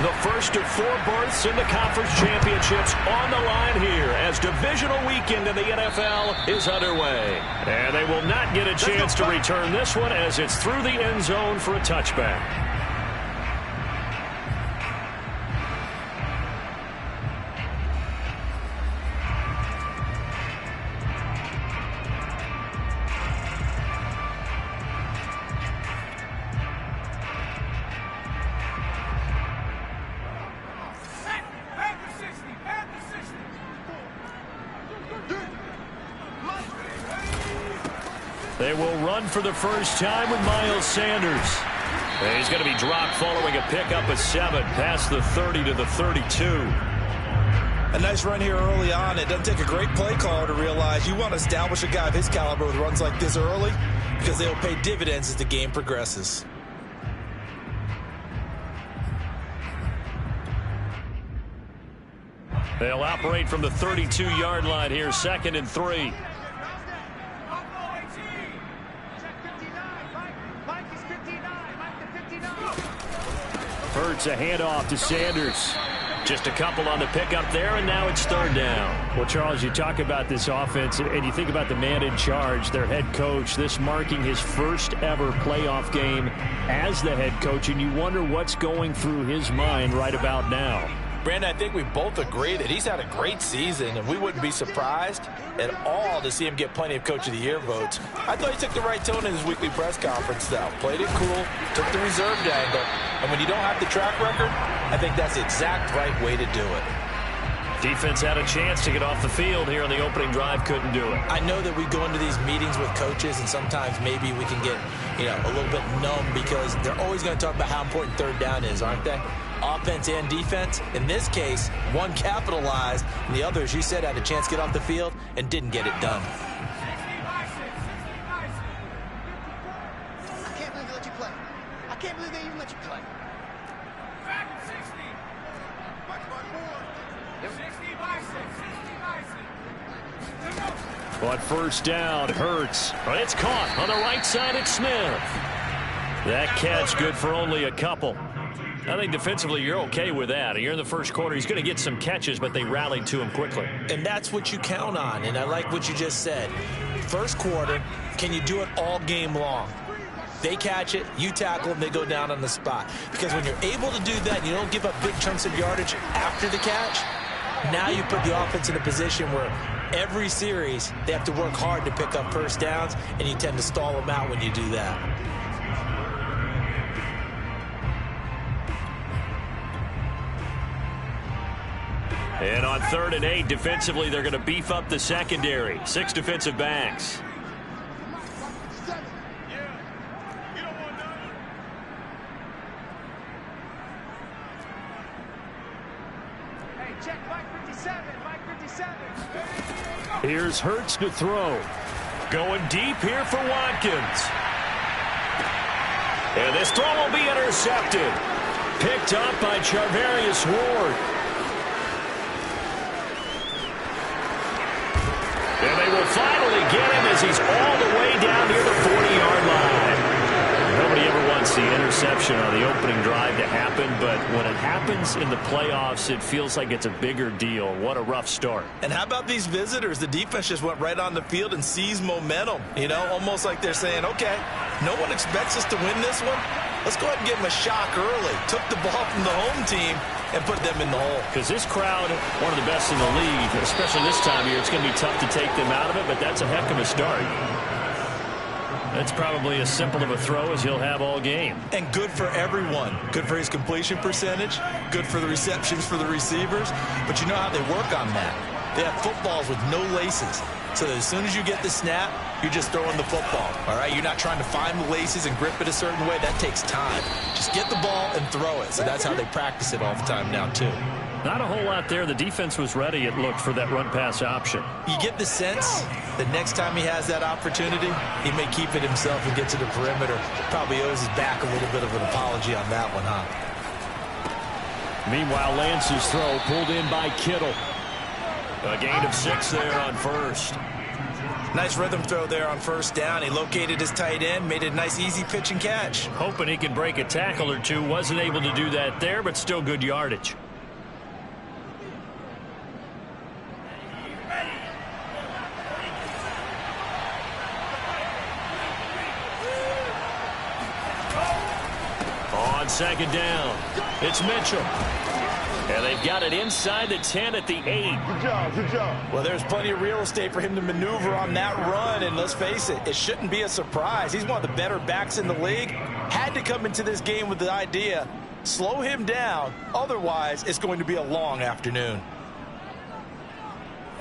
The first of 4 berths in the conference championships on the line here as divisional weekend in the NFL is underway. And they will not get a chance to return this one as it's through the end zone for a touchback. They will run for the first time with Miles Sanders. And he's going to be dropped following a pickup of 7 past the 30 to the 32. A nice run here early on. It doesn't take a great play caller to realize you want to establish a guy of his caliber with runs like this early because they'll pay dividends as the game progresses. They'll operate from the 32-yard line here, 2nd and 3. Hurts a handoff to Sanders. Just a couple on the pickup there, and now it's 3rd down. Well, Charles, you talk about this offense, and you think about the man in charge, their head coach, this marking his first ever playoff game as the head coach, and you wonder what's going through his mind right about now. Brandon, I think we both agree that he's had a great season, and we wouldn't be surprised at all to see him get plenty of Coach of the Year votes. I thought he took the right tone in his weekly press conference, though. Played it cool, took the reserved angle, and when you don't have the track record, I think that's the exact right way to do it. Defense had a chance to get off the field here on the opening drive, couldn't do it. I know that we go into these meetings with coaches, and sometimes maybe we can get, a little bit numb because they're always going to talk about how important 3rd down is, aren't they? Offense and defense. In this case, one capitalized, and the other, as you said, had a chance to get off the field and didn't get it done. I can't believe they let you play. I can't believe they even let you play. But first down, Hurts. But it's caught on the right side. It's Smith. That catch good for only a couple. I think defensively you're okay with that. You're in the first quarter. He's going to get some catches, but they rallied to him quickly. And that's what you count on, and I like what you just said. First quarter, can you do it all game long? They catch it, you tackle them, they go down on the spot. Because when you're able to do that and you don't give up big chunks of yardage after the catch, now you put the offense in a position where every series they have to work hard to pick up first downs, and you tend to stall them out when you do that. And on 3rd and 8, defensively, they're going to beef up the secondary. 6 defensive backs. Hey, check Mike 57, Mike 57. Here's Hurts to throw. Going deep here for Watkins. And this throw will be intercepted. Picked up by Charvarius Ward. And they will finally get him as he's all the way down near the 40-yard line. Nobody ever wants the interception on the opening drive to happen, but when it happens in the playoffs, it feels like it's a bigger deal. What a rough start. And how about these visitors? The defense just went right on the field and seized momentum. Almost like they're saying, okay, no one expects us to win this one. Let's go ahead and give them a shock early. Took the ball from the home team and put them in the hole. Because this crowd, one of the best in the league, especially this time of year, it's going to be tough to take them out of it, but that's a heck of a start. That's probably as simple of a throw as he'll have all game. And good for everyone. Good for his completion percentage. Good for the receptions for the receivers. But you know how they work on that. They have footballs with no laces. So that as soon as you get the snap, you're just throwing the football. All right? You're not trying to find the laces and grip it a certain way. That takes time. Just get the ball and throw it. So that's how they practice it all the time now, too. Not a whole lot there. The defense was ready, it looked, for that run-pass option. You get the sense that next time he has that opportunity, he may keep it himself and get to the perimeter. Probably owes his back a little bit of an apology on that one, huh? Meanwhile, Lance's throw pulled in by Kittle. A gain of 6 there on first. Nice rhythm throw there on first down. He located his tight end, made it a nice easy pitch and catch. Hoping he can break a tackle or two. Wasn't able to do that there, but still good yardage. On second down, it's Mitchell. And they've got it inside the 10 at the 8. Good job, good job. Well, there's plenty of real estate for him to maneuver on that run, and let's face it, it shouldn't be a surprise. He's one of the better backs in the league. Had to come into this game with the idea, slow him down, otherwise it's going to be a long afternoon.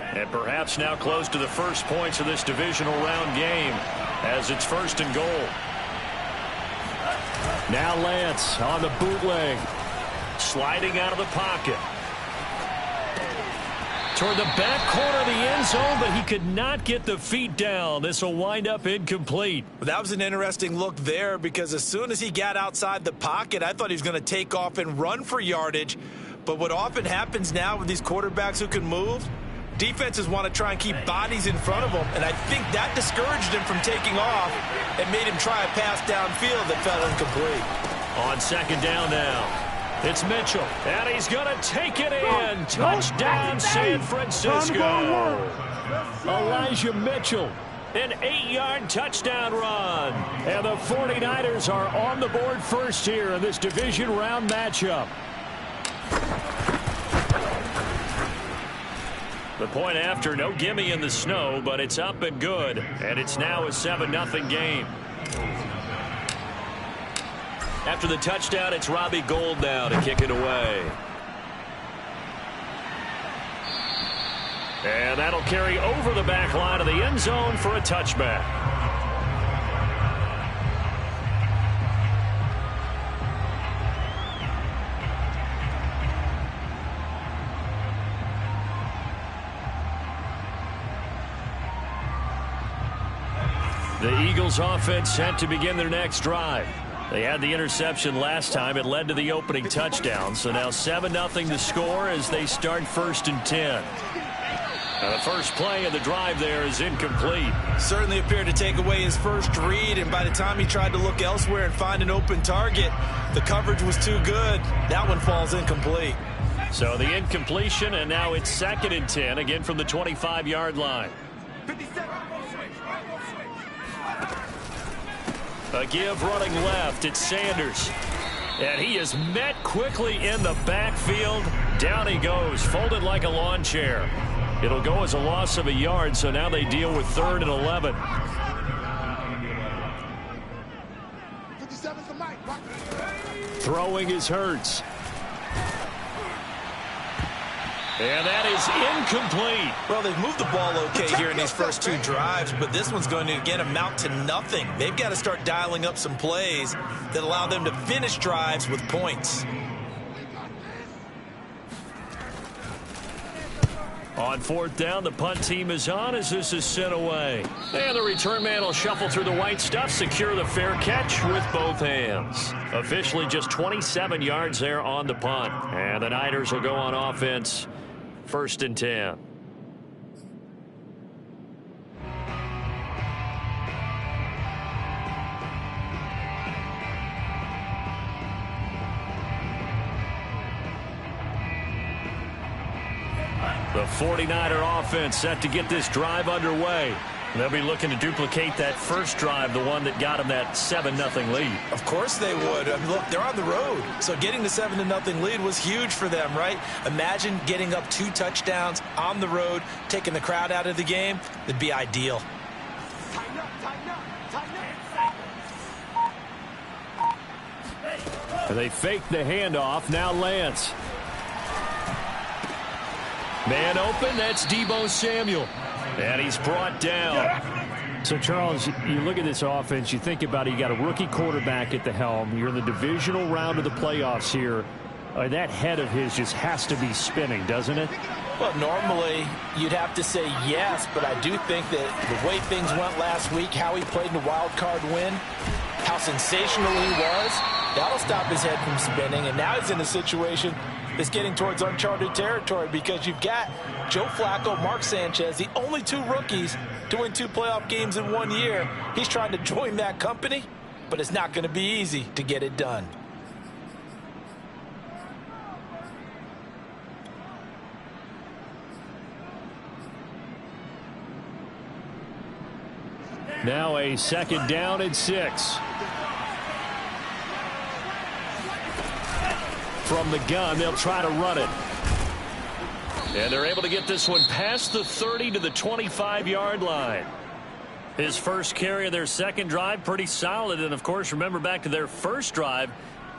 And perhaps now close to the first points of this divisional round game as it's 1st and goal. Now Lance on the bootleg. Sliding out of the pocket. Toward the back corner of the end zone, but he could not get the feet down. This will wind up incomplete. That was an interesting look there because as soon as he got outside the pocket, I thought he was going to take off and run for yardage. But what often happens now with these quarterbacks who can move, defenses want to try and keep bodies in front of them, and I think that discouraged him from taking off and made him try a pass downfield that fell incomplete. On second down now. It's Mitchell, and he's going to take it in. Touchdown, San Francisco. Elijah Mitchell, an 8-yard touchdown run. And the 49ers are on the board first here in this division round matchup. The point after, no gimme in the snow, but it's up and good. And it's now a 7-0 game. After the touchdown, it's Robbie Gould now to kick it away. And that'll carry over the back line of the end zone for a touchback. The Eagles offense set to begin their next drive. They had the interception last time. It led to the opening touchdown. So now 7-0 to score as they start 1st and 10. Now the first play of the drive there is incomplete. Certainly appeared to take away his first read, and by the time he tried to look elsewhere and find an open target, the coverage was too good. That one falls incomplete. So the incompletion, and now it's 2nd and 10, again from the 25-yard line. 57. A give running left. It's Sanders. And he is met quickly in the backfield. Down he goes, folded like a lawn chair. It'll go as a loss of a yard, so now they deal with 3rd and 11. 57's the mic. Throwing is Hurts. And that is incomplete. Well, they've moved the ball okay here in these first 2 drives, but this one's going to, again, amount to nothing. They've got to start dialing up some plays that allow them to finish drives with points. On 4th down, the punt team is on as this is sent away. And the return man will shuffle through the white stuff, secure the fair catch with both hands. Officially just 27 yards there on the punt. And the Niners will go on offense. 1st and 10. The 49er offense set to get this drive underway. They'll be looking to duplicate that first drive, the one that got them that 7-0 lead. Of course they would. I mean, look, they're on the road. So getting the 7-0 lead was huge for them, right? Imagine getting up 2 touchdowns on the road, taking the crowd out of the game. It'd be ideal. Tighten up, tighten up, tighten up. And they fake the handoff. Now Lance. Man open, that's Deebo Samuel. And he's brought down. So, Charles, you look at this offense, you think about it, you got a rookie quarterback at the helm. You're in the divisional round of the playoffs here. That head of his just has to be spinning, doesn't it? Well, normally you'd have to say yes, but I do think that the way things went last week, how he played in the wild card win, how sensational he was, that'll stop his head from spinning. And now he's in a situation that's getting towards uncharted territory because you've got Joe Flacco, Mark Sanchez, the only two rookies to win 2 playoff games in 1 year. He's trying to join that company, but it's not going to be easy to get it done. Now a 2nd down and 6. From the gun, they'll try to run it. And they're able to get this one past the 30 to the 25-yard line. His first carry of their second drive, pretty solid. And, of course, remember back to their first drive,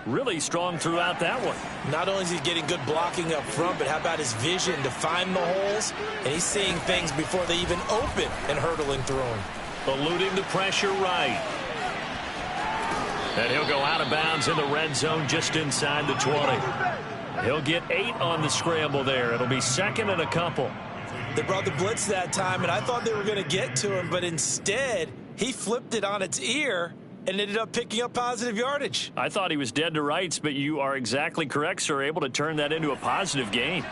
really strong throughout that one. Not only is he getting good blocking up front, but how about his vision to find the holes? And he's seeing things before they even open and hurdling through them. Eluding the pressure right. And he'll go out of bounds in the red zone just inside the 20. He'll get 8 on the scramble there. It'll be 2nd and a couple. They brought the blitz that time, and I thought they were going to get to him, but instead he flipped it on its ear and ended up picking up positive yardage. I thought he was dead to rights, but you are exactly correct, sir. Able to turn that into a positive gain.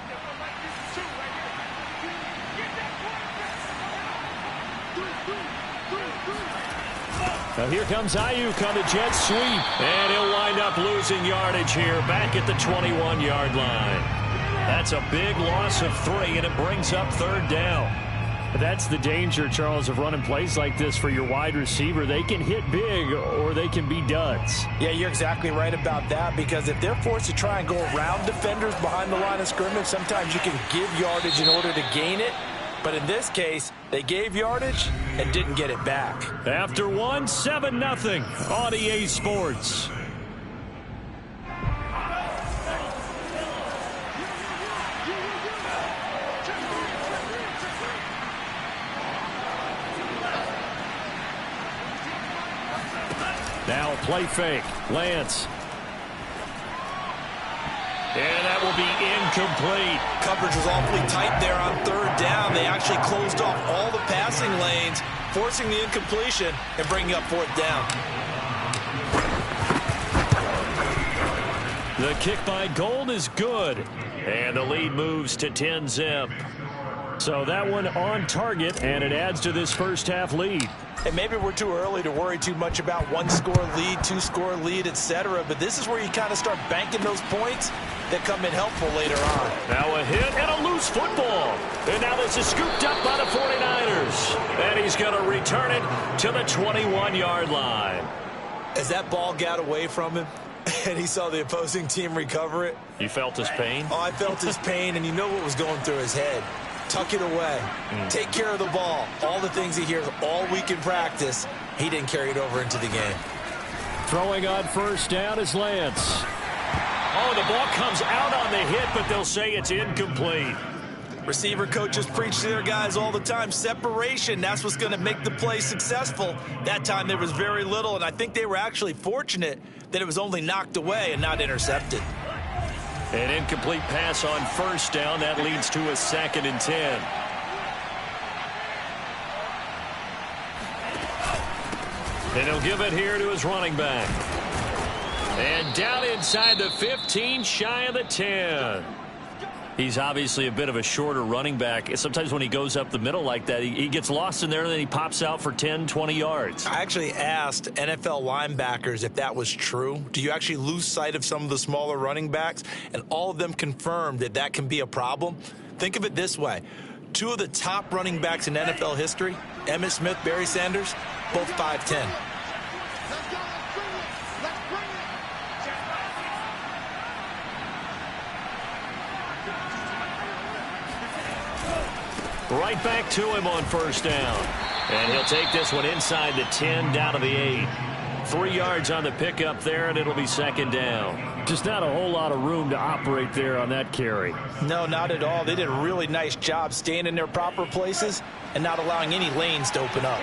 Now here comes Ayuk on the jet sweep, and he'll wind up losing yardage here back at the 21-yard line. That's a big loss of 3, and it brings up 3rd down. That's the danger, Charles, of running plays like this for your wide receiver. They can hit big or they can be duds. Yeah, you're exactly right about that, because if they're forced to try and go around defenders behind the line of scrimmage, sometimes you can give yardage in order to gain it. But in this case, they gave yardage and didn't get it back. After 1, 7-0 on EA Sports. Now a play fake. Lance. And that will be incomplete. Coverage was awfully tight there on 3rd down. They actually closed off all the passing lanes, forcing the incompletion and bringing up 4th down. The kick by Gold is good. And the lead moves to 10-zip. So that one on target, and it adds to this first half lead. And maybe we're too early to worry too much about 1-score lead, 2-score lead, etc. But this is where you kind of start banking those points that come in helpful later on. Now a hit and a loose football. And now this is scooped up by the 49ers. And he's going to return it to the 21-yard line. As that ball got away from him and he saw the opposing team recover it. You felt his pain? Oh, I felt his pain, and you know what was going through his head. Tuck it away. Take care of the ball. All the things he hears all week in practice, he didn't carry it over into the game. Throwing on 1st down is Lance. Oh, the ball comes out on the hit, but they'll say it's incomplete. Receiver coaches preach to their guys all the time. Separation, that's what's going to make the play successful. That time there was very little, and I think they were actually fortunate that it was only knocked away and not intercepted. An incomplete pass on 1st down. That leads to a 2nd and 10. And he'll give it here to his running back. And down inside the 15, shy of the 10. He's obviously a bit of a shorter running back. Sometimes when he goes up the middle like that, he gets lost in there, and then he pops out for 10, 20 yards. I actually asked NFL linebackers if that was true. Do you actually lose sight of some of the smaller running backs? And all of them confirmed that that can be a problem. Think of it this way. 2 of the top running backs in NFL history, Emmitt Smith, Barry Sanders, both 5'10". Right back to him on 1st down. And he'll take this one inside the 10, down to the 8. 3 yards on the pickup there, and it'll be 2nd down. Just not a whole lot of room to operate there on that carry. No, not at all. They did a really nice job staying in their proper places and not allowing any lanes to open up.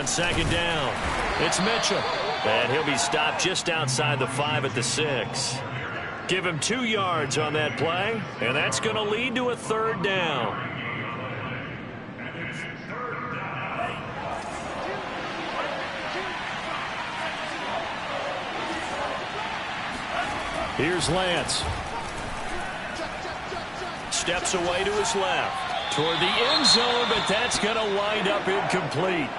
on second down. It's Mitchell. And he'll be stopped just outside the 5 at the 6. Give him 2 yards on that play, and that's going to lead to a 3rd down. Here's Lance. Steps away to his left. Toward the end zone, but that's going to wind up incomplete.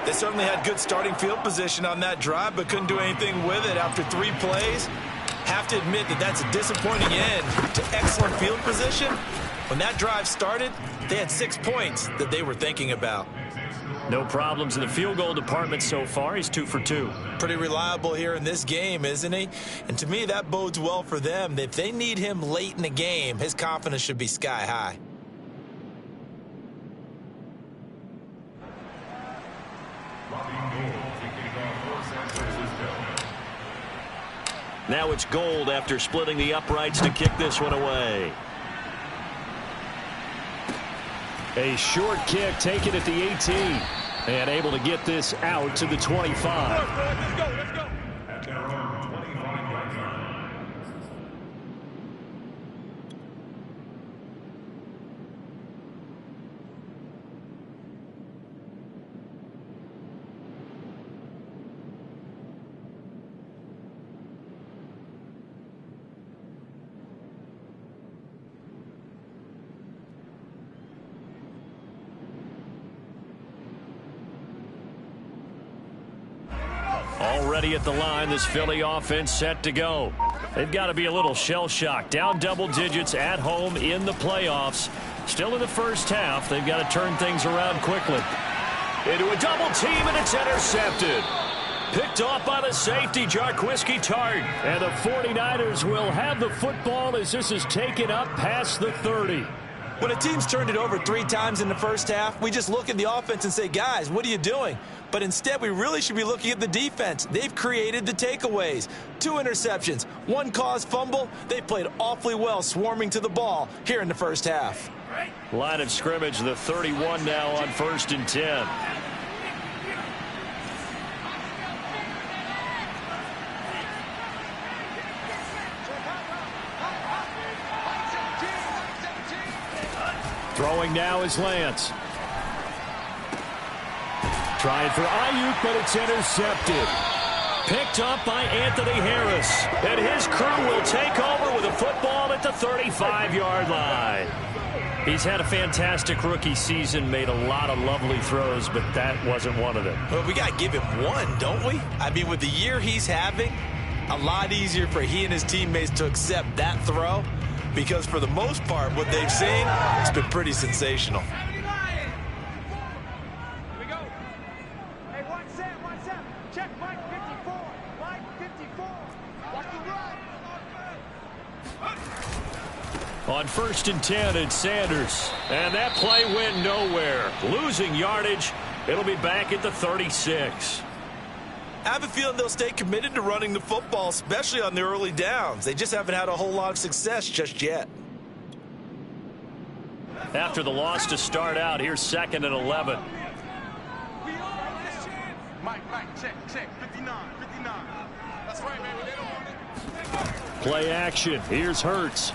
They certainly had good starting field position on that drive, but couldn't do anything with it after 3 plays. Have to admit that that's a disappointing end to excellent field position. When that drive started, they had 6 points that they were thinking about. No problems in the field goal department so far. He's 2 for 2. Pretty reliable here in this game, isn't he? And to me, that bodes well for them. If they need him late in the game, his confidence should be sky high. Now it's Gold after splitting the uprights to kick this one away. A short kick taken at the 18 and able to get this out to the 25. Let's go, let's go. Already at the line, this Philly offense set to go. They've got to be a little shell-shocked. Down double digits at home in the playoffs. Still in the first half. They've got to turn things around quickly. Into a double team, and it's intercepted. Picked off by the safety, Jarquiski Tart. And the 49ers will have the football as this is taken up past the 30. When a team's turned it over 3 times in the first half, we just look at the offense and say, guys, what are you doing? But instead, we really should be looking at the defense. They've created the takeaways. 2 interceptions, 1 caused fumble. They played awfully well swarming to the ball here in the first half. Line of scrimmage, the 31 now on 1st and 10. Throwing now is Lance. Trying for Ayuk, but it's intercepted. Picked up by Anthony Harris. And his crew will take over with a football at the 35-yard line. He's had a fantastic rookie season, made a lot of lovely throws, but that wasn't one of them. Well, we got to give him one, don't we? I mean, with the year he's having, a lot easier for he and his teammates to accept that throw, because for the most part, what they've seen, it's been pretty sensational. On 1st and 10, it's Sanders. And that play went nowhere. Losing yardage. It'll be back at the 36. I have a feeling they'll stay committed to running the football, especially on the early downs. They just haven't had a whole lot of success just yet. After the loss to start out, here's 2nd and 11. Mike, check, 59. That's right, baby. They don't want it. Play action. Here's Hurts.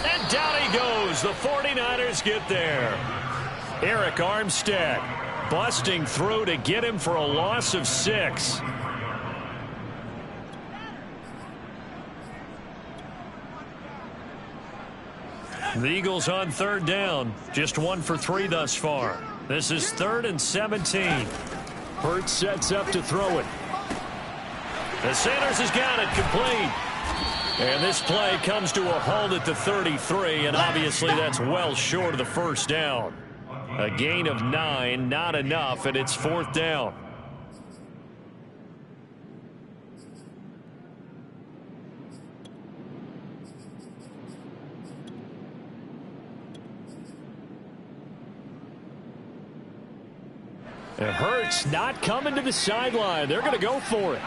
And down he goes. The 49ers get there. Eric Armstead busting through to get him for a loss of 6. The Eagles on 3rd down. Just 1 for 3 thus far. This is 3rd and 17. Hurts sets up to throw it. The Sanders has got it complete. And this play comes to a halt at the 33, and obviously that's well short of the first down. A gain of 9, not enough, and it's 4th down. And Hurts not coming to the sideline. They're going to go for it.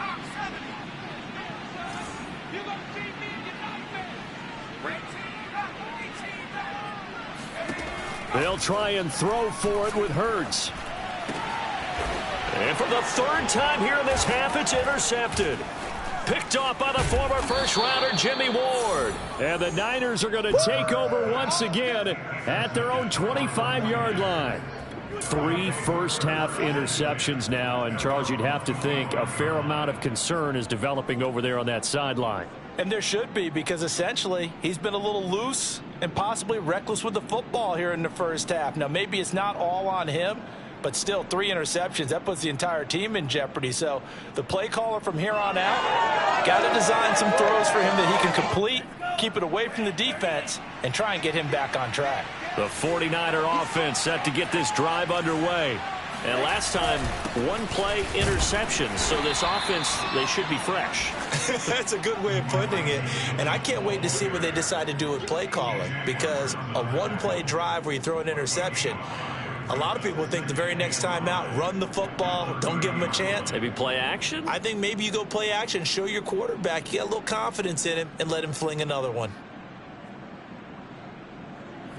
They'll try and throw for it with Hurts. And for the third time here in this half, it's intercepted. Picked off by the former first-rounder Jimmy Ward. And the Niners are going to take over once again at their own 25-yard line. 3 first-half interceptions now, and Charles, you'd have to think a fair amount of concern is developing over there on that sideline. And there should be, because essentially he's been a little loose and possibly reckless with the football here in the first half. Now, maybe it's not all on him, but still 3 interceptions. That puts the entire team in jeopardy. So the play caller from here on out got to design some throws for him that he can complete, keep it away from the defense, and try and get him back on track. The 49er offense set to get this drive underway. And last time, 1-play interceptions. So this offense, they should be fresh. That's a good way of putting it. And I can't wait to see what they decide to do with play calling, because a 1-play drive where you throw an interception, a lot of people think the very next time out, run the football, don't give him a chance. Maybe play action? I think maybe you go play action, show your quarterback, you got a little confidence in him, and let him fling another one.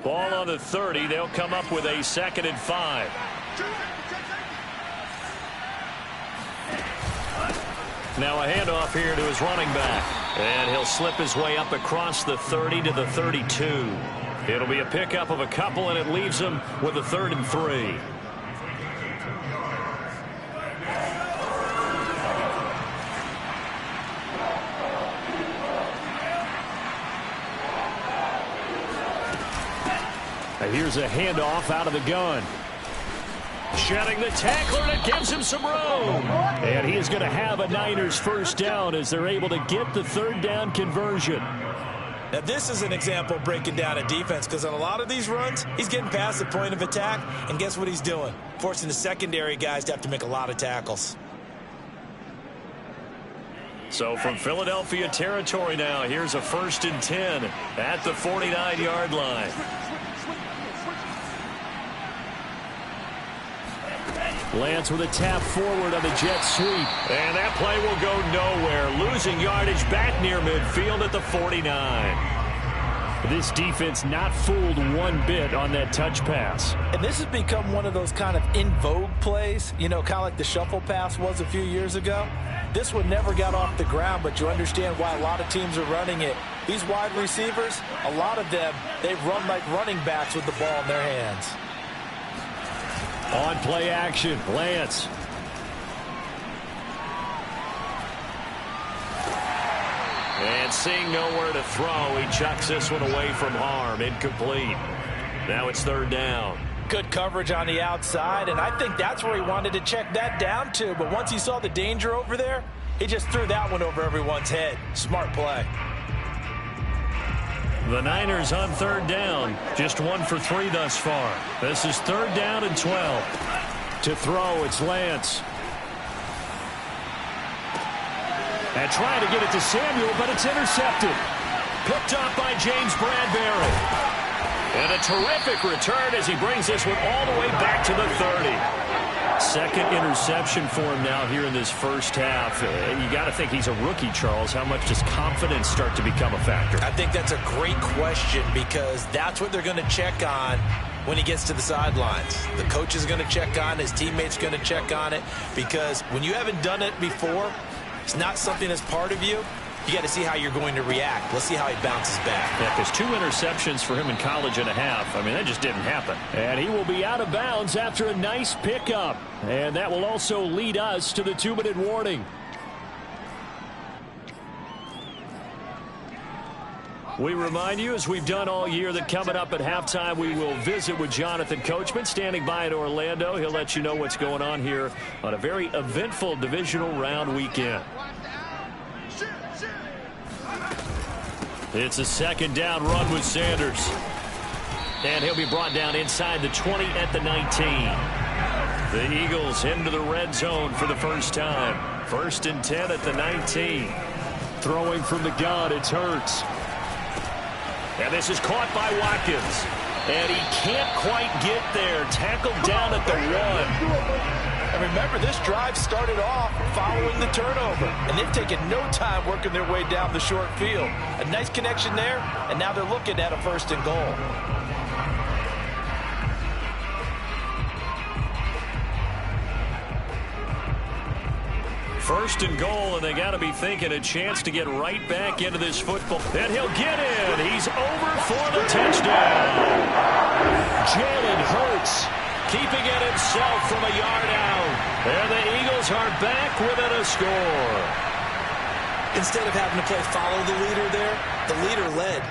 Ball on the 30. They'll come up with a 2nd and 5. Now a handoff here to his running back. And he'll slip his way up across the 30 to the 32. It'll be a pickup of a couple, and it leaves him with a 3rd and 3. Here's a handoff out of the gun. Shedding the tackler, and it gives him some room. And he is going to have a Niners first down as they're able to get the 3rd down conversion. Now, this is an example of breaking down a defense, because on a lot of these runs, he's getting past the point of attack, and guess what he's doing? Forcing the secondary guys to have to make a lot of tackles. So from Philadelphia territory now, here's a 1st and 10 at the 49-yard line. Lance with a tap forward on the jet sweep. And that play will go nowhere. Losing yardage back near midfield at the 49. This defense not fooled one bit on that touch pass. And this has become one of those kind of in vogue plays, you know, kind of like the shuffle pass was a few years ago. This one never got off the ground, but you understand why a lot of teams are running it. These wide receivers, a lot of them, they run like running backs with the ball in their hands. On play action, Lance. And seeing nowhere to throw, he chucks this one away from harm. Incomplete. Now it's 3rd down. Good coverage on the outside, and I think that's where he wanted to check that down to. But once he saw the danger over there, he just threw that one over everyone's head. Smart play. The Niners on 3rd down. Just 1 for 3 thus far. This is 3rd down and 12. To throw, it's Lance. And trying to get it to Samuel, but it's intercepted. Picked up by James Bradbury. And a terrific return as he brings this one all the way back to the 30. 2nd interception for him now here in this first half. And you got to think he's a rookie, Charles. How much does confidence start to become a factor? I think that's a great question, because that's what they're going to check on when he gets to the sidelines. The coach is going to check on it. His teammates are going to check on it, because when you haven't done it before, it's not something that's part of you. You got to see how you're going to react. Let's see how he bounces back. Yeah, because 2 interceptions for him in college and a half. I mean, that just didn't happen. And he will be out of bounds after a nice pickup. And that will also lead us to the 2-minute warning. We remind you, as we've done all year, that coming up at halftime, we will visit with Jonathan Coachman, standing by in Orlando. He'll let you know what's going on here on a very eventful divisional round weekend. It's a 2nd down run with Sanders. And he'll be brought down inside the 20 at the 19. The Eagles into the red zone for the first time. 1st and 10 at the 19. Throwing from the gun, it's Hurts. And this is caught by Watkins. And he can't quite get there. Tackled down at the 1. And remember, this drive started off following the turnover, and they've taken no time working their way down the short field. A nice connection there, and now they're looking at a 1st and goal. first and goal, and they got to be thinking a chance to get right back into this football. And he'll get in. He's over for the touchdown. Jalen Hurts keeping it himself from a yard out. And the Eagles are back within a score. Instead of having to play follow the leader there, the leader led.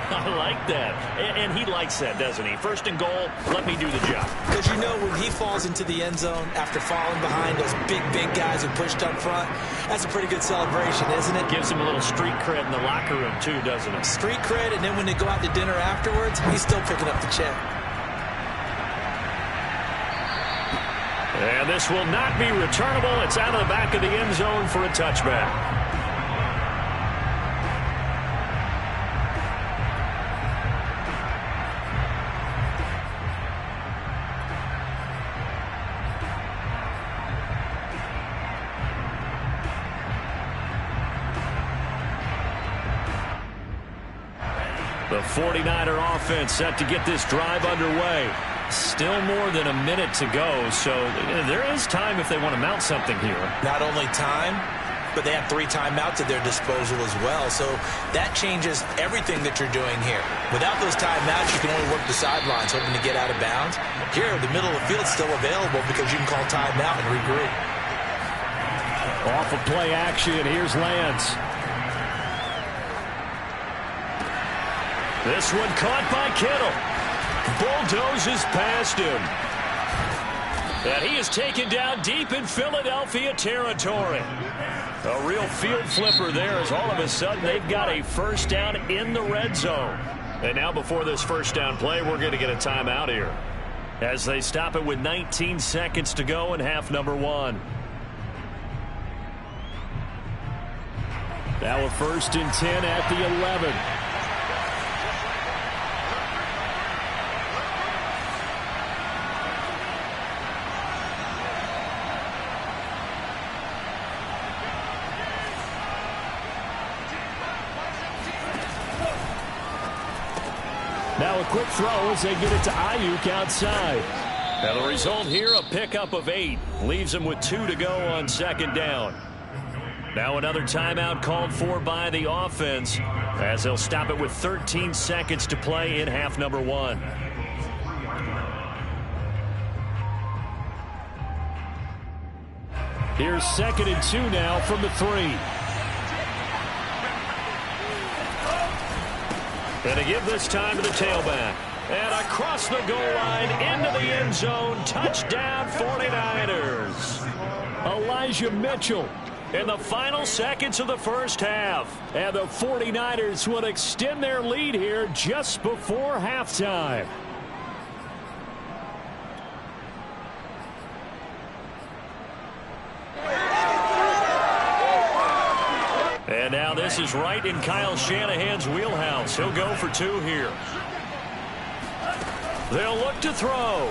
I like that. And he likes that, doesn't he? First and goal, let me do the job. Because you know when he falls into the end zone after falling behind those big guys who pushed up front, that's a pretty good celebration, isn't it? Gives him a little street cred in the locker room, too, doesn't it? Street cred, and then when they go out to dinner afterwards, he's still picking up the check. And this will not be returnable. It's out of the back of the end zone for a touchback. The 49er offense set to get this drive underway. Still more than a minute to go, so there is time if they want to mount something here. Not only time, but they have 3 timeouts at their disposal as well, so that changes everything that you're doing here. Without those timeouts, you can only work the sidelines, hoping to get out of bounds. Here, the middle of the field's still available because you can call timeout and regroup. Off of play action, here's Lance. This one caught by Kittle. Bulldozes past him. And he is taken down deep in Philadelphia territory. A real field flipper there as all of a sudden they've got a first down in the red zone. And now before this first down play, we're going to get a timeout here as they stop it with 19 seconds to go in half number 1. Now a first and 10 at the 11. Now a quick throw as they get it to Ayuk outside. Now the result here, a pickup of 8. Leaves him with 2 to go on second down. Now another timeout called for by the offense as they'll stop it with 13 seconds to play in half number 1. Here's second and 2 now from the 3. And to give this time to the tailback. And across the goal line into the end zone. Touchdown 49ers. Elijah Mitchell in the final seconds of the first half. And the 49ers will extend their lead here just before halftime. And now this is right in Kyle Shanahan's wheelhouse. He'll go for 2 here. They'll look to throw.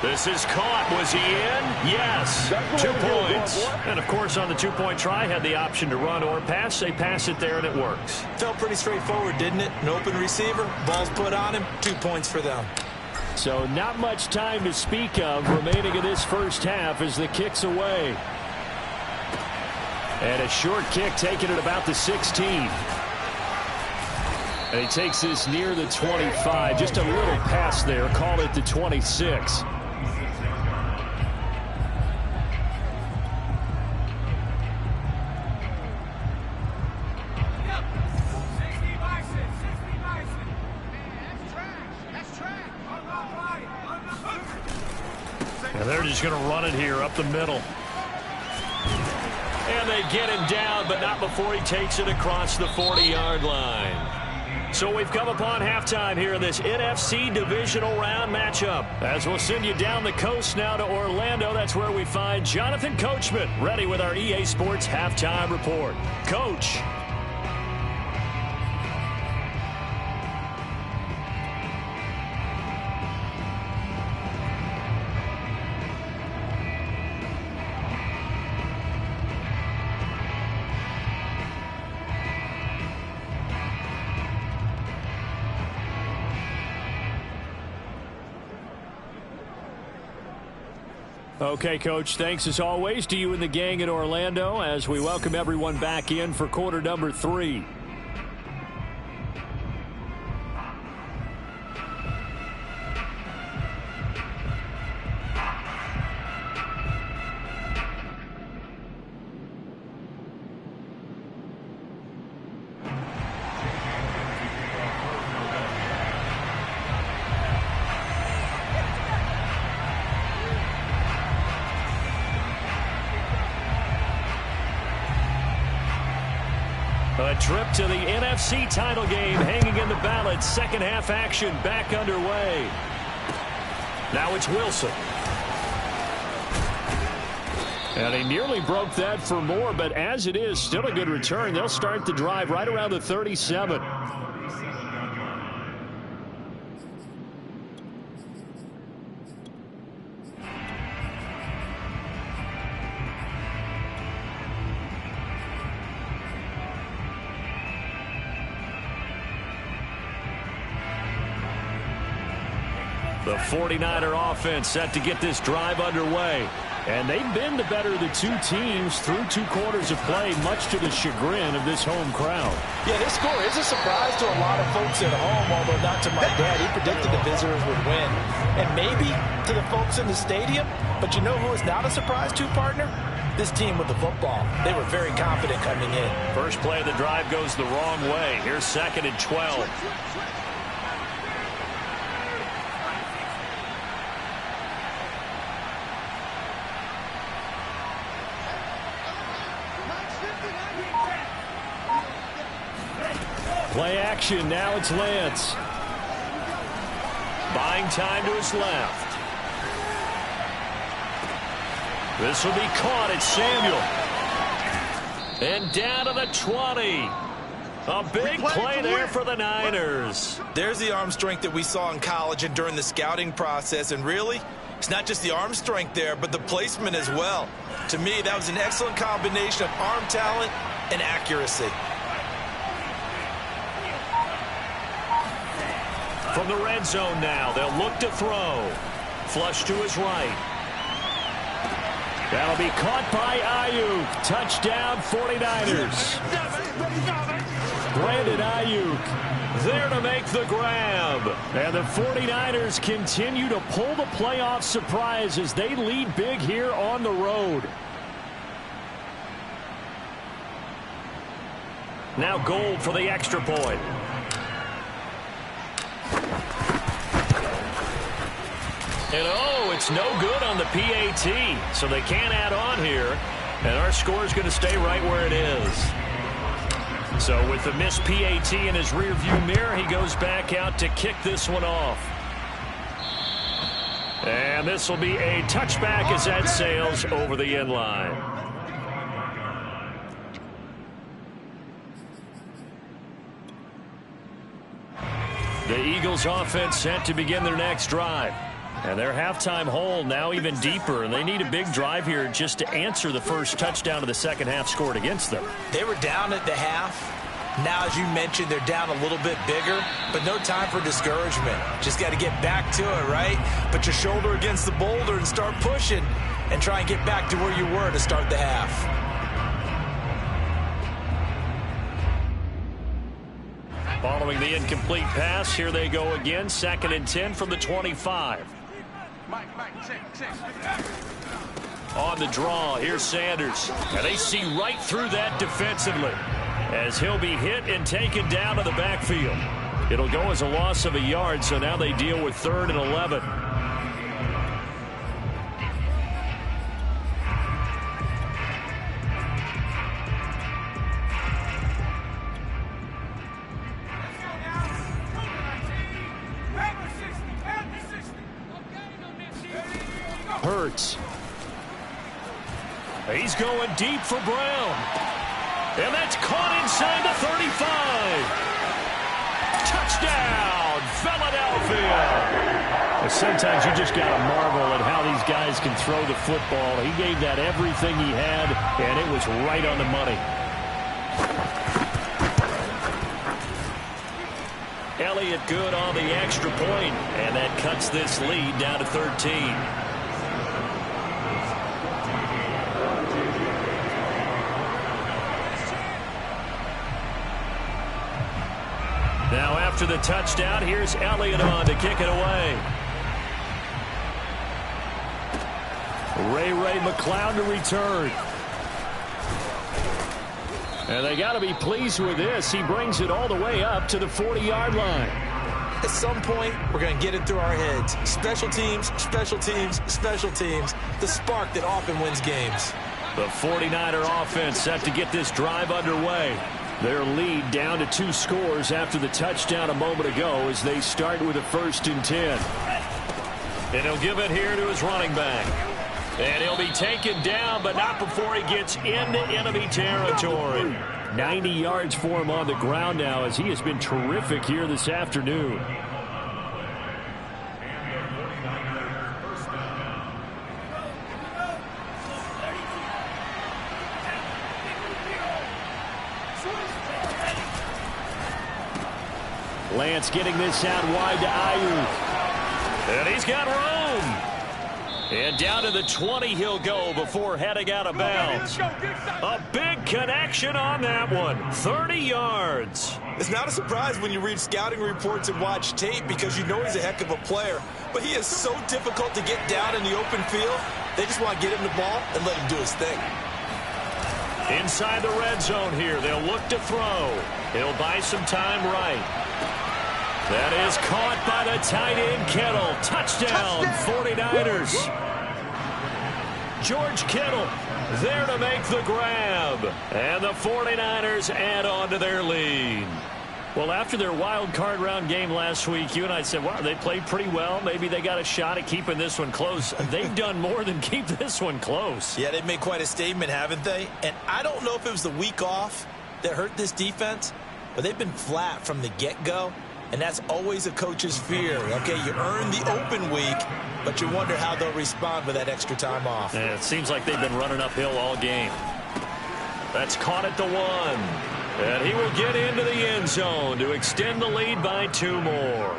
This is caught. Was he in? Yes. 2 points. And, of course, on the 2-point try, had the option to run or pass. They pass it there, and it works. Felt pretty straightforward, didn't it? An open receiver, ball's put on him, 2 points for them. So not much time to speak of remaining in this first half as the kick's away. And a short kick taken at about the 16. And he takes this near the 25. Just a little pass there. Call it the 26. And they're just going to run it here up the middle. And they get him down, but not before he takes it across the 40-yard line. So we've come upon halftime here in this NFC divisional round matchup. As we'll send you down the coast now to Orlando, that's where we find Jonathan Coachman ready with our EA Sports halftime report. Coach. Okay, Coach, thanks as always to you and the gang in Orlando as we welcome everyone back in for quarter number 3. A trip to the NFC title game hanging in the balance. Second half action back underway. Now it's Wilson. And he nearly broke that for more, but as it is, still a good return. They'll start the drive right around the 37. The 49er offense set to get this drive underway. And they've been the better of the two teams through 2 quarters of play, much to the chagrin of this home crowd. Yeah, this score is a surprise to a lot of folks at home, although not to my dad. He predicted the visitors would win. And maybe to the folks in the stadium. But you know who is not a surprise to, partner? This team with the football. They were very confident coming in. First play of the drive goes the wrong way. Here's 2nd and 12. Play action. Now it's Lance. Buying time to his left. This will be caught. It's Samuel. And down to the 20. A big play there for the Niners. There's the arm strength that we saw in college and during the scouting process. And really, it's not just the arm strength there, but the placement as well. To me, that was an excellent combination of arm talent and accuracy. From the red zone now, they'll look to throw. Flush to his right. That'll be caught by Ayuk. Touchdown, 49ers. Brandon Ayuk there to make the grab. And the 49ers continue to pull the playoff surprise as they lead big here on the road. Now Gold for the extra point. And oh, it's no good on the PAT, so they can't add on here. And our score is going to stay right where it is. So with the missed PAT in his rearview mirror, he goes back out to kick this one off. And this will be a touchback as that sails over the end line. The Eagles offense set to begin their next drive. And their halftime hole now even deeper, and they need a big drive here just to answer the first touchdown of the second half scored against them. They were down at the half. Now, as you mentioned, they're down a little bit bigger, but no time for discouragement. Just got to get back to it, right? Put your shoulder against the boulder and start pushing and try and get back to where you were to start the half. Following the incomplete pass, here they go again. 2nd and 10 from the 25. On the draw, here's Sanders. And they see right through that defensively as he'll be hit and taken down to the backfield. It'll go as a loss of a yard, so now they deal with 3rd and 11. Hurts. He's going deep for Brown. And that's caught inside the 35. Touchdown, Philadelphia. Sometimes you just got to marvel at how these guys can throw the football. He gave that everything he had, and it was right on the money. Elliott good on the extra point, and that cuts this lead down to 13. After the touchdown, here's Elliott on to kick it away. Ray McCloud to return. And they got to be pleased with this. He brings it all the way up to the 40-yard line. At some point, we're going to get it through our heads. Special teams, special teams, special teams. The spark that often wins games. The 49er offense set to get this drive underway. Their lead down to 2 scores after the touchdown a moment ago as they start with a 1st and 10. And he'll give it here to his running back. And he'll be taken down, but not before he gets into enemy territory. 90 yards for him on the ground now as he has been terrific here this afternoon. Lance getting this out wide to Ayuk. And he's got room. And down to the 20 he'll go before heading out of bounds. A big connection on that one. 30 yards. It's not a surprise when you read scouting reports and watch tape because you know he's a heck of a player. But he is so difficult to get down in the open field. They just want to get him the ball and let him do his thing. Inside the red zone here. They'll look to throw. He'll buy some time right. That is caught by the tight end Kittle. Touchdown, 49ers. George Kittle there to make the grab. And the 49ers add on to their lead. Well, after their wild card round game last week, you and I said, wow, they played pretty well. Maybe they got a shot at keeping this one close. They've done more than keep this one close. Yeah, they've made quite a statement, haven't they? And I don't know if it was the week off that hurt this defense, but they've been flat from the get-go. And that's always a coach's fear. Okay, you earn the open week, but you wonder how they'll respond with that extra time off. And it seems like they've been running uphill all game. That's caught at the 1. And he will get into the end zone to extend the lead by 2 more.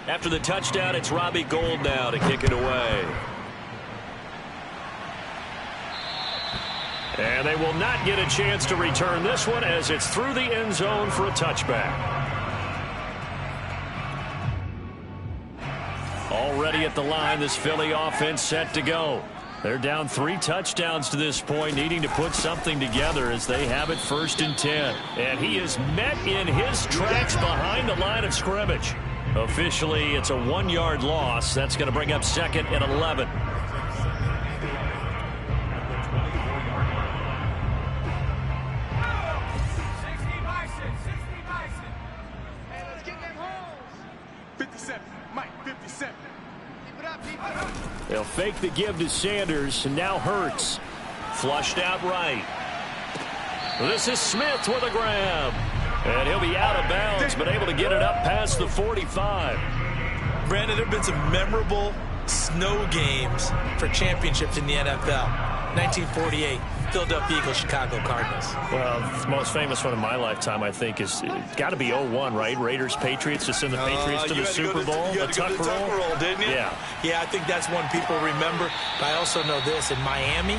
After the touchdown, it's Robbie Gould now to kick it away. And they will not get a chance to return this one as it's through the end zone for a touchback. Already at the line, this Philly offense set to go. They're down 3 touchdowns to this point, needing to put something together as they have it 1st and 10. And he is met in his tracks behind the line of scrimmage. Officially, it's a 1-yard loss. That's going to bring up 2nd and 11. They'll fake the give to Sanders, and now Hurts. Flushed out right. This is Smith with a grab. And he'll be out of bounds, but able to get it up past the 45. Brandon, there have been some memorable snow games for championships in the NFL. 1948, Philadelphia Eagles, Chicago Cardinals. Well, the most famous one in my lifetime, I think, is got to be 01, right? Raiders, Patriots, to send the Patriots to the Super Bowl. You had to go to the Tuck Roll, didn't you? Yeah. Yeah, I think that's one people remember. But I also know this. In Miami,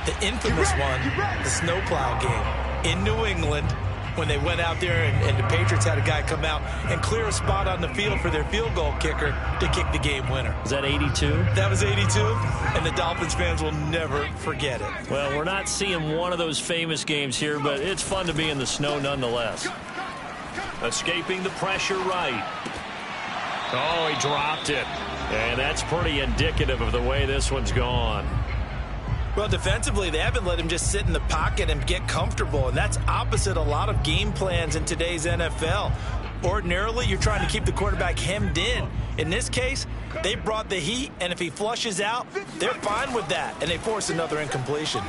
the infamous one, the snowplow game in New England, when they went out there and the Patriots had a guy come out and clear a spot on the field for their field goal kicker to kick the game winner. Is that 82? That was 82, and the Dolphins fans will never forget it. Well, we're not seeing one of those famous games here, but it's fun to be in the snow nonetheless. Escaping the pressure right. Oh, he dropped it. And that's pretty indicative of the way this one's gone. Well, defensively, they haven't let him just sit in the pocket and get comfortable, and that's opposite a lot of game plans in today's NFL. Ordinarily, you're trying to keep the quarterback hemmed in. In this case, they brought the heat, and if he flushes out, they're fine with that, and they force another incompletion.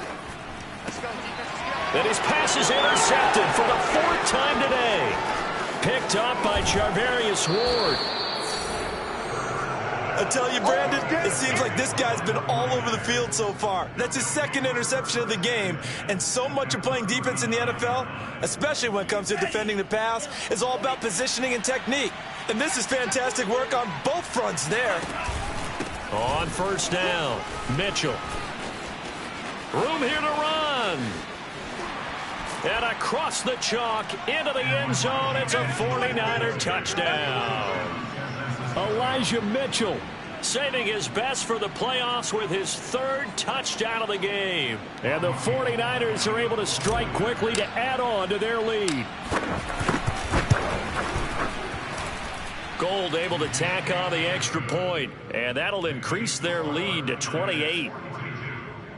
And his pass is intercepted for the 4th time today. Picked up by Charvarius Ward. I tell you, Brandon, it seems like this guy's been all over the field so far. That's his 2nd interception of the game. And so much of playing defense in the NFL, especially when it comes to defending the pass, is all about positioning and technique. And this is fantastic work on both fronts there. On 1st down, Mitchell. Room here to run. And across the chalk into the end zone, it's a 49er touchdown. Elijah Mitchell saving his best for the playoffs with his third touchdown of the game. And the 49ers are able to strike quickly to add on to their lead. Gold able to tack on the extra point, and that'll increase their lead to 28.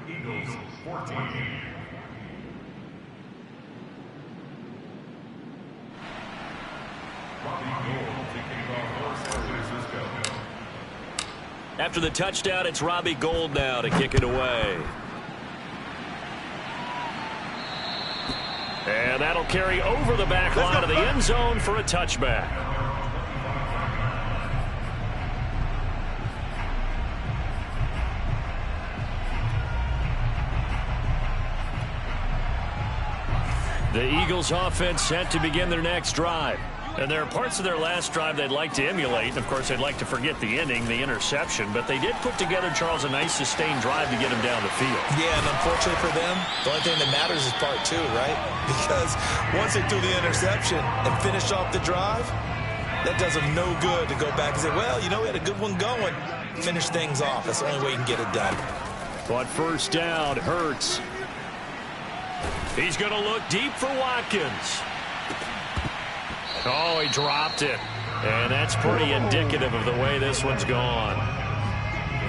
Eagles 14. After the touchdown, it's Robbie Gould now to kick it away. And that'll carry over the back line of the end zone for a touchback. The Eagles offense set to begin their next drive. And there are parts of their last drive they'd like to emulate. And, of course, they'd like to forget the ending, the interception. But they did put together, Charles, a nice sustained drive to get him down the field. Yeah, and unfortunately for them, the only thing that matters is part two, right? Because once they threw the interception and finished off the drive, that does them no good to go back and say, well, you know, we had a good one going. Finish things off. That's the only way you can get it done. But first down, Hurts. He's going to look deep for Watkins. Oh, he dropped it. And that's pretty indicative of the way this one's gone.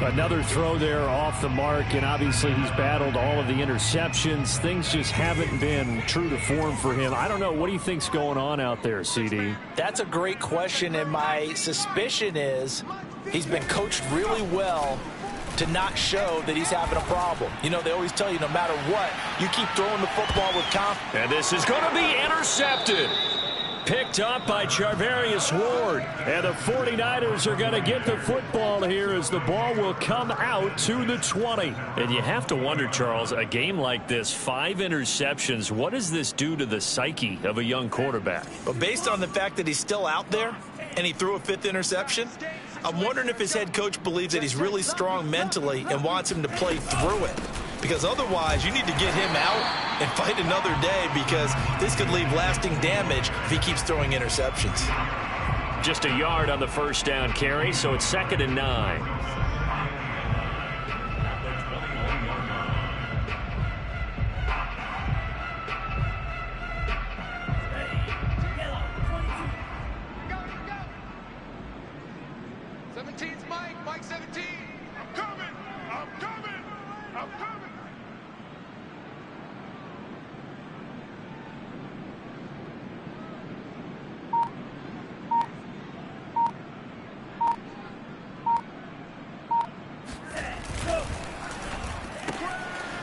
Another throw there off the mark, and obviously he's battled all of the interceptions. Things just haven't been true to form for him. I don't know. What do you think's going on out there, CD? That's a great question, and my suspicion is he's been coached really well to not show that he's having a problem. You know, they always tell you no matter what, you keep throwing the football with confidence. And this is going to be intercepted. Picked up by Charvarius Ward. And the 49ers are going to get the football here as the ball will come out to the 20. And you have to wonder, Charles, a game like this, 5 interceptions, what does this do to the psyche of a young quarterback? But based on the fact that he's still out there and he threw a 5th interception, I'm wondering if his head coach believes that he's really strong mentally and wants him to play through it. Because otherwise, you need to get him out and fight another day, because this could leave lasting damage if he keeps throwing interceptions. Just a yard on the first down carry, so it's 2nd and 9. Mike 17. I'm coming. I'm coming. I'm coming.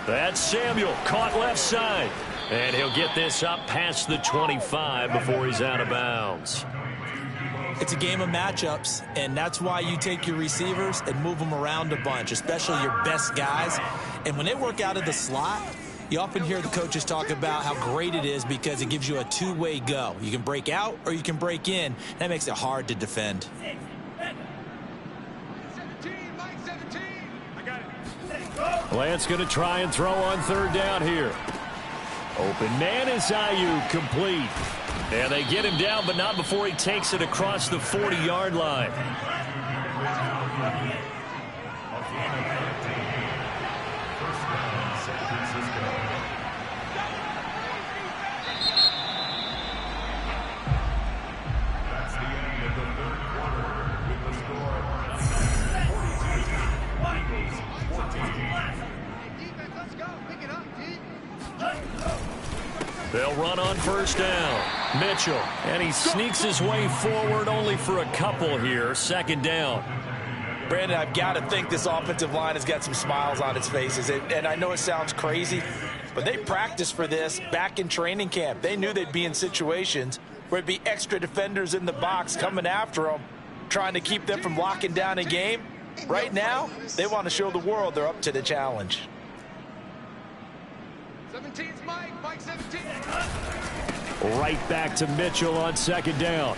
That's Samuel, caught left side. And he'll get this up past the 25 before he's out of bounds. It's a game of matchups, and that's why you take your receivers and move them around a bunch, especially your best guys. And when they work out of the slot, you often hear the coaches talk about how great it is because it gives you a two-way go. You can break out or you can break in. That makes it hard to defend. 17, Mike 17. I got it. Lance going to try and throw on 3rd down here. Open man is Ayuk, complete. And they get him down, but not before he takes it across the 40-yard line. That's the end of the 3rd quarter with the score 42, Eagles 14. Defense, let's go. Pick it up, G. They'll run on first down. Mitchell, and he sneaks his way forward only for a couple here. 2nd down. Brandon, I've got to think this offensive line has got some smiles on its faces. And I know it sounds crazy, but they practiced for this back in training camp. They knew they'd be in situations where there'd be extra defenders in the box coming after them, trying to keep them from locking down a game. Right now, they want to show the world they're up to the challenge. 17's Mike. Mike 17. Right back to Mitchell on 2nd down.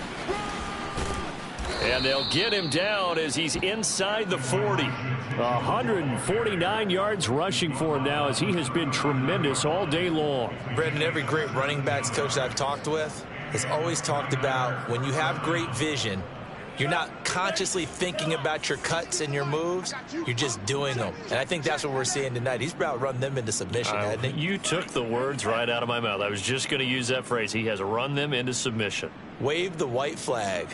And they'll get him down as he's inside the 40. 149 yards rushing for him now as he has been tremendous all day long. Brendan, every great running backs coach I've talked with has always talked about when you have great vision, you're not consciously thinking about your cuts and your moves. You're just doing them. And I think that's what we're seeing tonight. He's about to run them into submission, hasn't he? You took the words right out of my mouth. I was just going to use that phrase. He has run them into submission. Wave the white flag.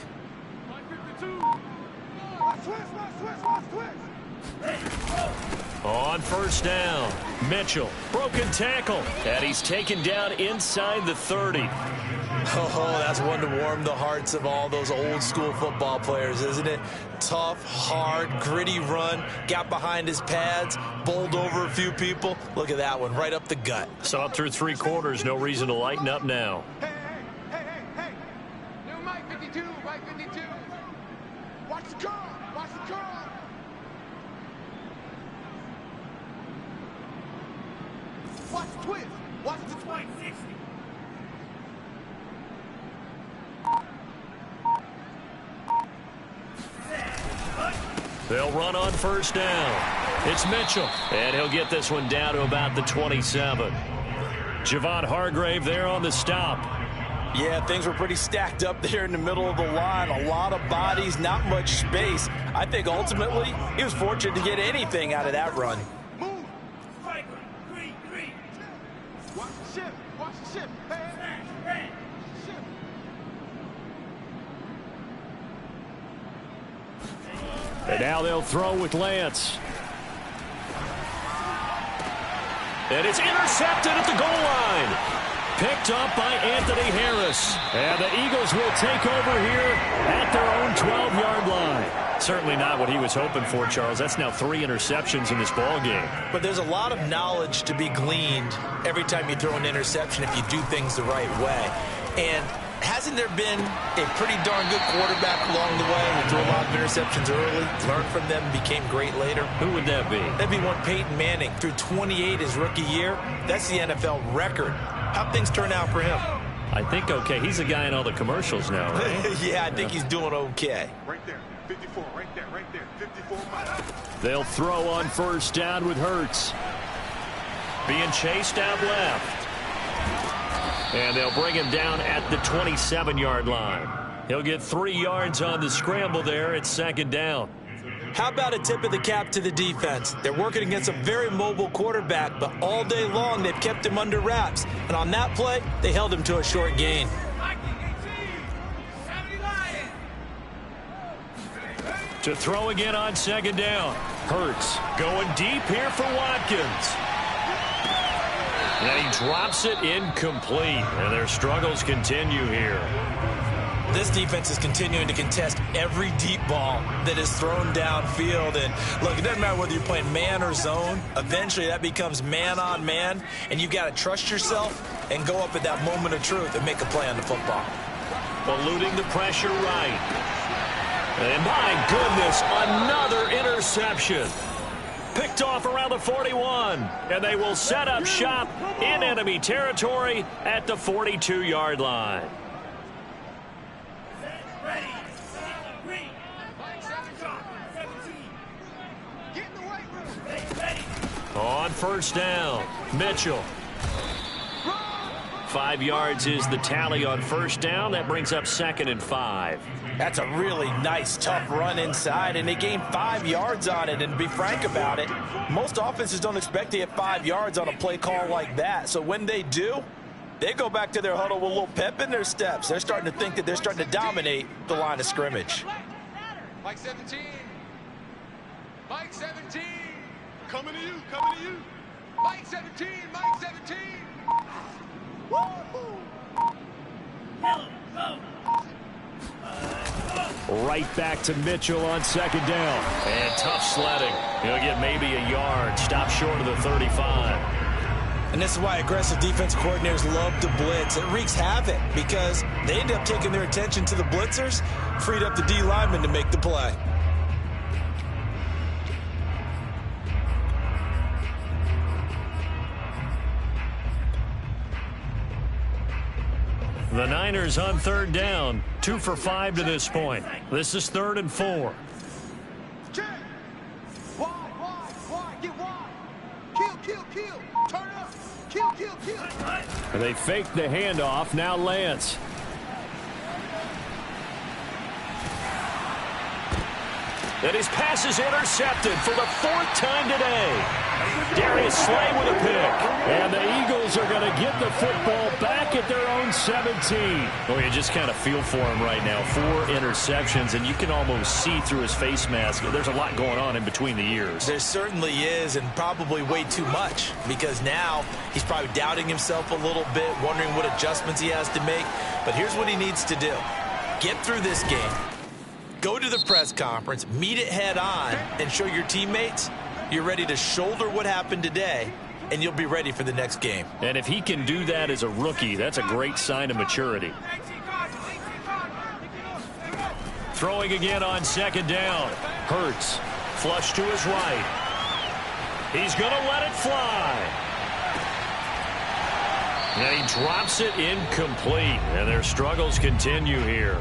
On first down, Mitchell, broken tackle, and he's taken down inside the 30. Oh, that's one to warm the hearts of all those old school football players, isn't it? Tough, hard, gritty run, got behind his pads, bowled over a few people. Look at that one, right up the gut. Saw it through 3 quarters, no reason to lighten up now. Hey. New Mike 52, Mike 52. Watch the curl, watch the curl. Watch the twist, watch the twist. 60. They'll run on first down. It's Mitchell, and he'll get this one down to about the 27. Javon Hargrave there on the stop. Yeah, things were pretty stacked up there in the middle of the line. A lot of bodies, not much space. I think ultimately he was fortunate to get anything out of that run. Move. Green. Watch the ship, watch the ship. Hey. Ship. And now they'll throw with Lance. And it's intercepted at the goal line. Picked up by Anthony Harris. And the Eagles will take over here at their own 12-yard line. Certainly not what he was hoping for, Charles. That's now 3 interceptions in this ball game. But there's a lot of knowledge to be gleaned every time you throw an interception if you do things the right way. And hasn't there been a pretty darn good quarterback along the way who threw a lot of interceptions early, learned from them, became great later? Who would that be? That'd be one Peyton Manning. Threw 28 his rookie year. That's the NFL record. How'd things turn out for him? I think okay. He's a guy in all the commercials now, right? Yeah, I think he's doing okay. Right there, 54, right there, 54 miles. They'll throw on first down with Hurts. Being chased out left. And they'll bring him down at the 27-yard line. He'll get 3 yards on the scramble there at second down. How about a tip of the cap to the defense? They're working against a very mobile quarterback, but all day long they've kept him under wraps. And on that play, they held him to a short gain. To throw again on second down. Hurts going deep here for Watkins. And he drops it incomplete. And their struggles continue here. This defense is continuing to contest every deep ball that is thrown downfield. And look, it doesn't matter whether you're playing man or zone. Eventually that becomes man on man. And you've got to trust yourself and go up at that moment of truth and make a play on the football. Eluding the pressure right. And my goodness, another interception. Picked off around the 41. And they will set up shop in enemy territory at the 42-yard line. On first down, Mitchell. 5 yards is the tally on first down. That brings up 2nd and 5. That's a really nice, tough run inside, and they gained 5 yards on it. And to be frank about it, most offenses don't expect to get 5 yards on a play call like that. So when they do, they go back to their huddle with a little pep in their steps. They're starting to think that they're starting to dominate the line of scrimmage. Mike 17. Mike 17. Coming to you, coming to you. Mike 17, Mike 17. Right back to Mitchell on second down. And tough sledding. He'll get maybe a yard. Stop short of the 35. And this is why aggressive defense coordinators love to blitz. It wreaks havoc because they end up taking their attention to the blitzers, freed up the D lineman to make the play. The Niners on third down, 2 for 5 to this point. This is 3rd and 4. Check. Wide. Get wide. Kill. Turn up. Kill. They fake the handoff. Now Lance. And his pass is intercepted for the 4th time today. Darius Slay with a pick. And the Eagles are going to get the football back at their own 17. Oh, you just kind of feel for him right now. 4 interceptions, and you can almost see through his face mask. There's a lot going on in between the ears. There certainly is, and probably way too much, because now he's probably doubting himself a little bit, wondering what adjustments he has to make. But here's what he needs to do. Get through this game. Go to the press conference, meet it head on, and show your teammates you're ready to shoulder what happened today, and you'll be ready for the next game. And if he can do that as a rookie, that's a great sign of maturity. Throwing again on 2nd down. Hurts. Flush to his right. He's going to let it fly. And he drops it incomplete. And their struggles continue here.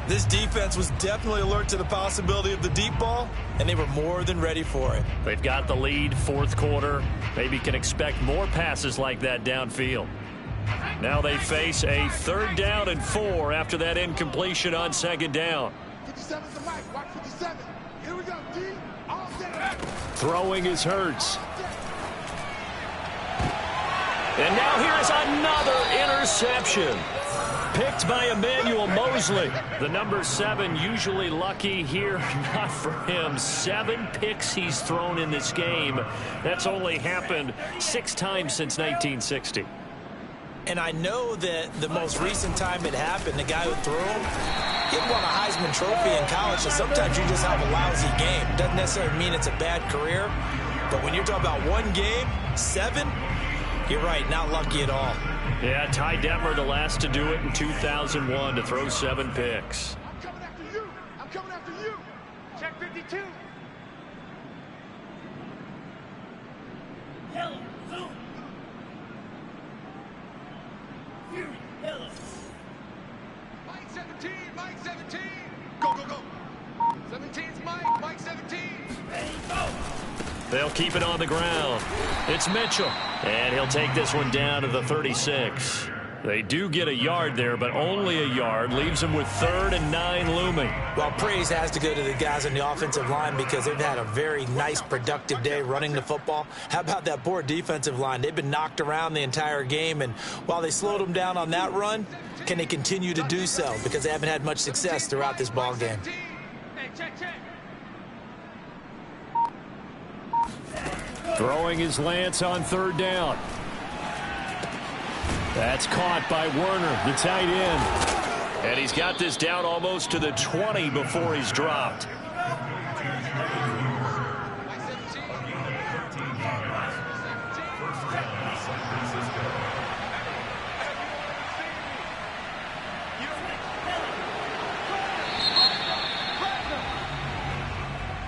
This defense was definitely alert to the possibility of the deep ball, and they were more than ready for it. They've got the lead, 4th quarter. Maybe can expect more passes like that downfield. Now they face a 3rd down and 4 after that incompletion on 2nd down. 57's the mic. Watch 57. Here we go, D. All set. Throwing is Hurts. And now here's another interception. Picked by Emmanuel Mosley. The number 7 usually lucky here. Not for him. 7 picks he's thrown in this game. That's only happened 6 times since 1960. And I know that the most recent time it happened, the guy who threw him, he won a Heisman Trophy in college, so sometimes you just have a lousy game. Doesn't necessarily mean it's a bad career, but when you're talking about one game, 7, you're right, not lucky at all. Yeah, Ty Detmer, the last to do it in 2001, to throw 7 picks. I'm coming after you. Check 52. Yellow, zone. Fury, yellow. Mike 17. Go. 17's Mike 17. Ready, go. They'll keep it on the ground. It's Mitchell. And he'll take this one down to the 36. They do get a yard there, but only a yard. Leaves them with 3rd and 9 looming. Well, praise has to go to the guys on the offensive line because they've had a very nice, productive day running the football. How about that poor defensive line? They've been knocked around the entire game, and while they slowed them down on that run, can they continue to do so? Because they haven't had much success throughout this ball game. Hey, check. Throwing is Lance on 3rd down. That's caught by Werner, the tight end. And he's got this down almost to the 20 before he's dropped.